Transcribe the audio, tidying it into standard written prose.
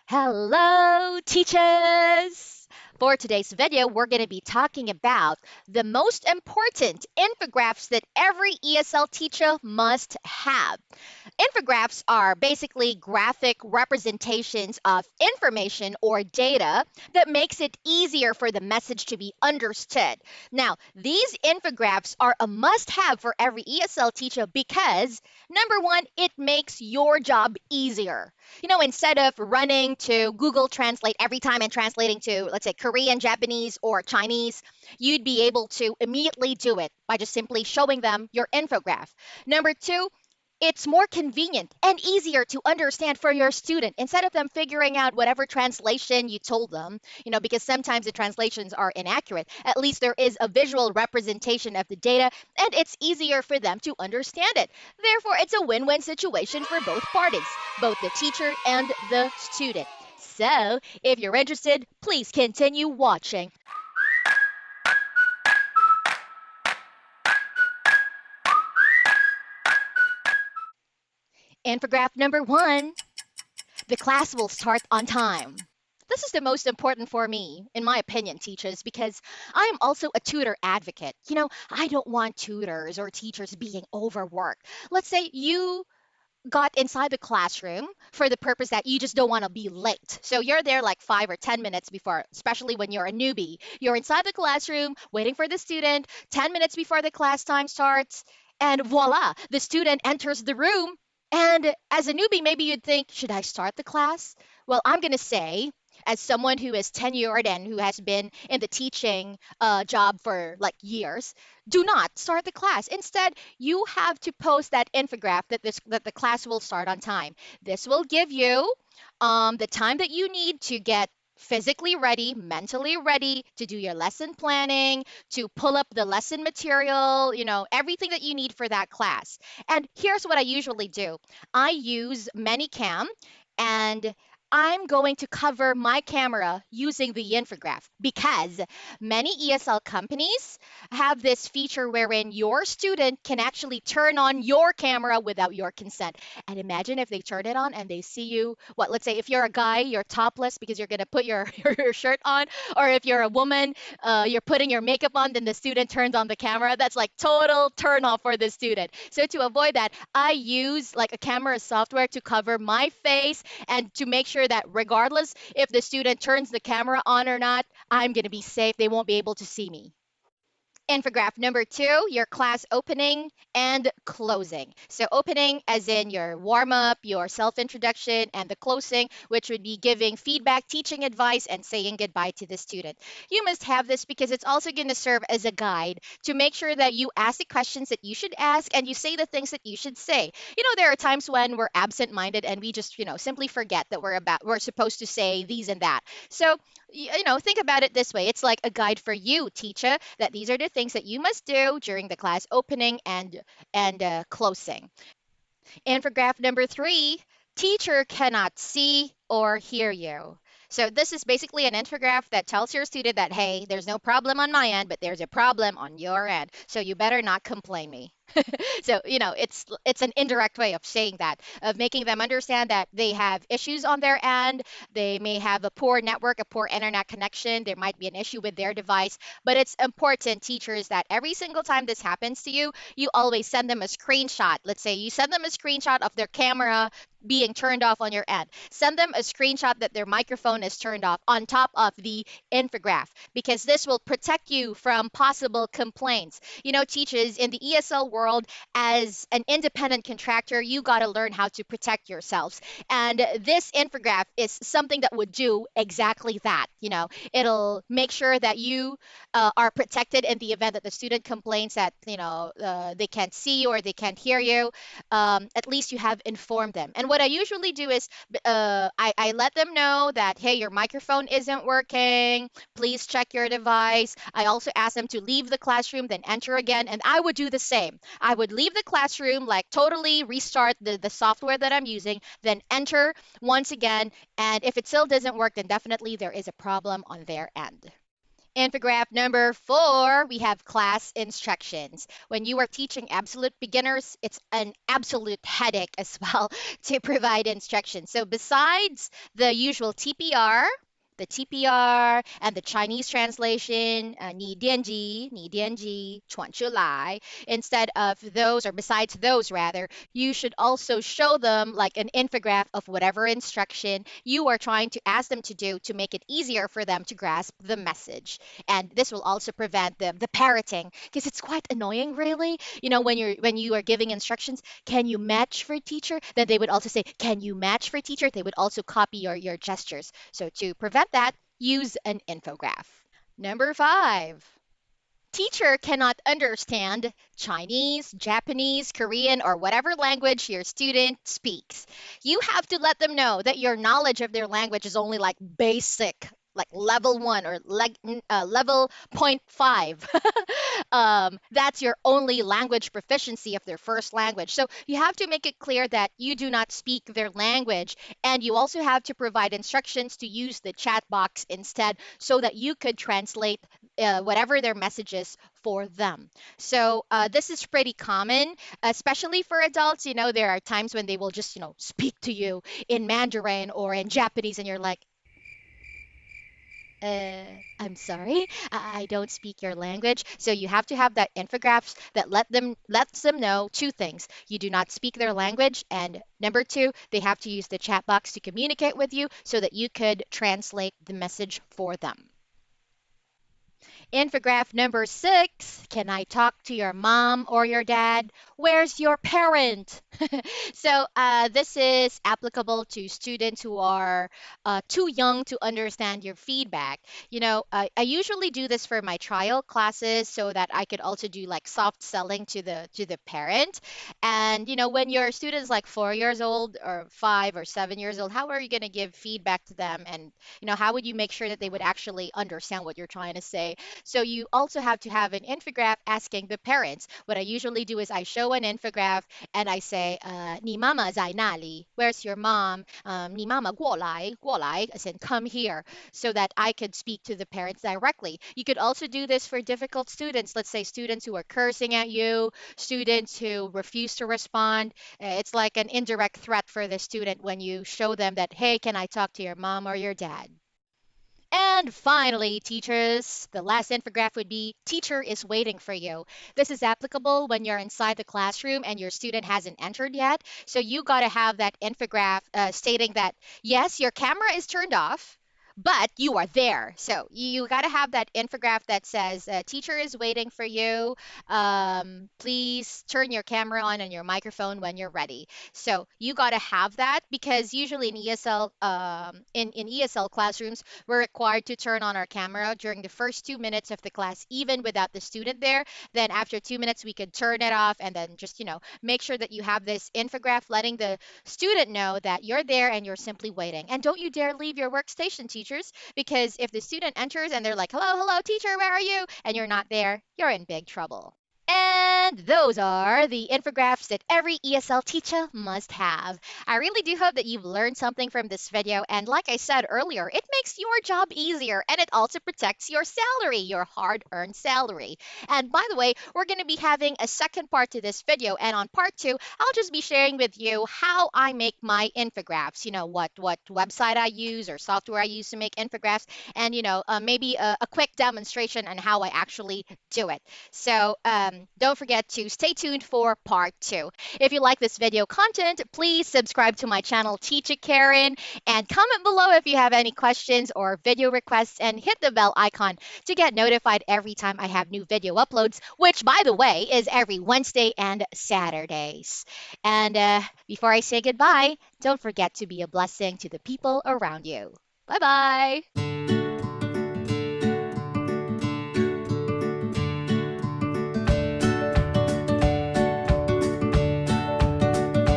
Hello, teachers! For today's video, we're going to be talking about the most important infographics that every ESL teacher must have. Infographics are basically graphic representations of information or data that makes it easier for the message to be understood. Now, these infographics are a must-have for every ESL teacher because, number one, it makes your job easier. Instead of running to Google Translate every time and translating to, let's say, Korean, Japanese, or Chinese, you'd be able to immediately do it by just simply showing them your infograph. Number two, it's more convenient and easier to understand for your student instead of them figuring out whatever translation you told them, because sometimes the translations are inaccurate. At least there is a visual representation of the data and it's easier for them to understand it. Therefore, it's a win-win situation for both parties, both the teacher and the student. So, if you're interested, please continue watching. Infograph number one, the class will start on time. This is the most important for me, in my opinion, teachers, because I am also a tutor advocate. I don't want tutors or teachers being overworked. Let's say you got inside the classroom for the purpose that you just don't want to be late. So you're there like 5 or 10 minutes before, especially when you're a newbie. You're inside the classroom waiting for the student 10 minutes before the class time starts, and voila, the student enters the room. And as a newbie, maybe you'd think, should I start the class? Well, I'm going to say, as someone who is tenured and who has been in the teaching job for like years, do not start the class. Instead, you have to post that infograph that the class will start on time. This will give you the time that you need to get physically ready, mentally ready to do your lesson planning, to pull up the lesson material, everything that you need for that class. And here's what I usually do. I use Manycam, and I'm going to cover my camera using the infograph because many ESL companies have this feature wherein your student can actually turn on your camera without your consent. And imagine if they turn it on and they see you, let's say if you're a guy, you're topless because you're going to put your shirt on, or if you're a woman, you're putting your makeup on, then the student turns on the camera. That's like total turn off for the student. So to avoid that, I use like a camera software to cover my face and to make sure that regardless if the student turns the camera on or not, I'm going to be safe. They won't be able to see me. Infograph number two, your class opening and closing. So opening as in your warm-up, your self-introduction, and the closing, which would be giving feedback, teaching advice, and saying goodbye to the student. You must have this because it's also going to serve as a guide to make sure that you ask the questions that you should ask and you say the things that you should say. There are times when we're absent-minded and we just, simply forget that we're supposed to say these and that. So think about it this way. It's like a guide for you, teacher, that these are the things that you must do during the class opening and closing. Infograph number three, teacher cannot see or hear you. So this is basically an infograph that tells your student that, hey, there's no problem on my end, but there's a problem on your end. So you better not complain me. So, it's an indirect way of saying that, of making them understand that they have issues on their end. They may have a poor network, a poor internet connection. There might be an issue with their device. But it's important, teachers, that every single time this happens to you, you always send them a screenshot. Let's say you send them a screenshot of their camera being turned off on your end. Send them a screenshot that their microphone is turned off on top of the infograph because this will protect you from possible complaints. Teachers, in the ESL world, as an independent contractor, you got to learn how to protect yourselves. And this infograph is something that would do exactly that. It'll make sure that you are protected in the event that the student complains that, they can't see or they can't hear you. At least you have informed them. And what I usually do is I let them know that, hey, your microphone isn't working. Please check your device. I also ask them to leave the classroom, then enter again. And I would do the same. I would leave the classroom, like totally restart the software that I'm using, then enter once again. And if it still doesn't work, then definitely there is a problem on their end. Infograph number 4, we have class instructions. When you are teaching absolute beginners, it's an absolute headache as well to provide instructions. So besides the usual TPR, and the Chinese translation, 你电机,传出来. Instead of those, or besides those rather, you should also show them like an infograph of whatever instruction you are trying to ask them to do to make it easier for them to grasp the message. And this will also prevent the parroting because it's quite annoying really. When you are giving instructions, can you match for teacher? Then they would also say, can you match for teacher? They would also copy your gestures. So to prevent that, use an infograph. Number 5. Teacher cannot understand Chinese, Japanese, Korean, or whatever language your student speaks. You have to let them know that your knowledge of their language is only like basic, like level 1 or level point 5. That's your only language proficiency of their first language. So you have to make it clear that you do not speak their language, and you also have to provide instructions to use the chat box instead so that you could translate whatever their message is for them. So this is pretty common, especially for adults. There are times when they will just, speak to you in Mandarin or in Japanese, and you're like, I'm sorry, I don't speak your language. So you have to have that infographics that lets them know two things. You do not speak their language, and number two, they have to use the chat box to communicate with you so that you could translate the message for them. Infograph number 6, can I talk to your mom or your dad? Where's your parent? So this is applicable to students who are too young to understand your feedback. I usually do this for my trial classes so that I could also do like soft selling to the parent. And when your student is like 4 years old or 5 or 7 years old, how are you going to give feedback to them? And how would you make sure that they would actually understand what you're trying to say? So you also have to have an infograph asking the parents. What I usually do is I show an infograph and I say, 你妈妈在哪里? Where's your mom? 你妈妈过来, as in come here, so that I could speak to the parents directly. You could also do this for difficult students. Let's say students who are cursing at you, students who refuse to respond. It's like an indirect threat for the student when you show them that, hey, can I talk to your mom or your dad? And finally, teachers, the last infograph would be teacher is waiting for you. This is applicable when you're inside the classroom and your student hasn't entered yet. So you got to have that infograph stating that, yes, your camera is turned off, but you are there. So you got to have that infograph that says, teacher is waiting for you. Please turn your camera on and your microphone when you're ready. So you got to have that because usually in ESL, in ESL classrooms, we're required to turn on our camera during the first 2 minutes of the class, even without the student there. Then after 2 minutes, we could turn it off and then just, make sure that you have this infograph letting the student know that you're there and you're simply waiting. And don't you dare leave your workstation, teachers, because if the student enters and they're like, hello, hello, teacher, where are you? And you're not there, you're in big trouble. And those are the infographics that every ESL teacher must have. I really do hope that you've learned something from this video. And like I said earlier, it makes your job easier and it also protects your salary, your hard-earned salary. And by the way, we're going to be having a second part to this video. And on part 2, I'll just be sharing with you how I make my infographics, what website I use or software I use to make infographics, and, maybe a quick demonstration on how I actually do it. So don't forget to stay tuned for part 2. If you like this video content, please subscribe to my channel, Teacha Karen, and comment below if you have any questions or video requests, and hit the bell icon to get notified every time I have new video uploads, which, by the way, is every Wednesday and Saturdays. And before I say goodbye, don't forget to be a blessing to the people around you. Bye-bye.